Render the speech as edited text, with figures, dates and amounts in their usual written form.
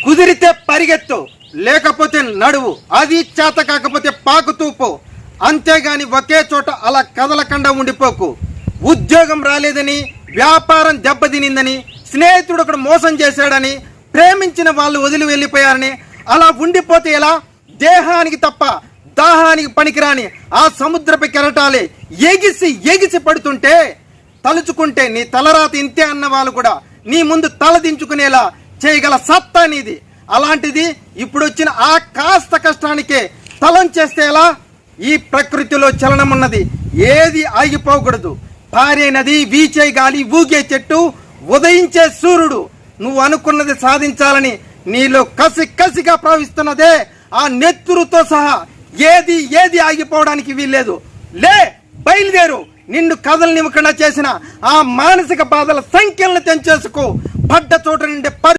కుదిరితే పరిగెత్తు, లేకపోతే నడువు, అది చేత కాకపోతే పాకుతూపో. అంతేగాని ఒకే చోట అలా కదలకుండా ఉండిపోకు. ఉద్యోగం రాలేదని, వ్యాపారం దెబ్బతినిందని, స్నేహితుడు ఒకడు మోసం చేశాడని, ప్రేమించిన వాళ్ళు వదిలి వెళ్ళిపోయారని అలా ఉండిపోతే ఎలా? దేహానికి తప్ప దాహానికి పనికిరాని ఆ సముద్రపు కెరటాలే ఎగిసి ఎగిసి పడుతుంటే తలుచుకుంటే నీ తలరాత ఇంతే అన్న వాళ్ళు కూడా నీ ముందు తలదించుకునేలా చేయగల సత్తా నీది. అలాంటిది ఇప్పుడు వచ్చిన ఆ కాస్త కష్టానికే తలం చేస్తే ఎలా? ఈ ప్రకృతిలో చలనం ఉన్నది, ఏది ఆగిపోకూడదు. పారే నది, వీచే గాలి, ఊగే చెట్టు, ఉదయించే సూర్యుడు. నువ్వు అనుకున్నది సాధించాలని నీలో కసిగా ప్రవహిస్తున్నదే ఆ నెత్తురుతో సహా ఏది ఆగిపోవడానికి వీల్లేదు. లే, బయలుదేరు. నిన్ను కథలు నిమ్మకుండా చేసిన ఆ మానసిక బాధల సంఖ్యలను తెంచేసుకో. పడ్డ చోట నుండి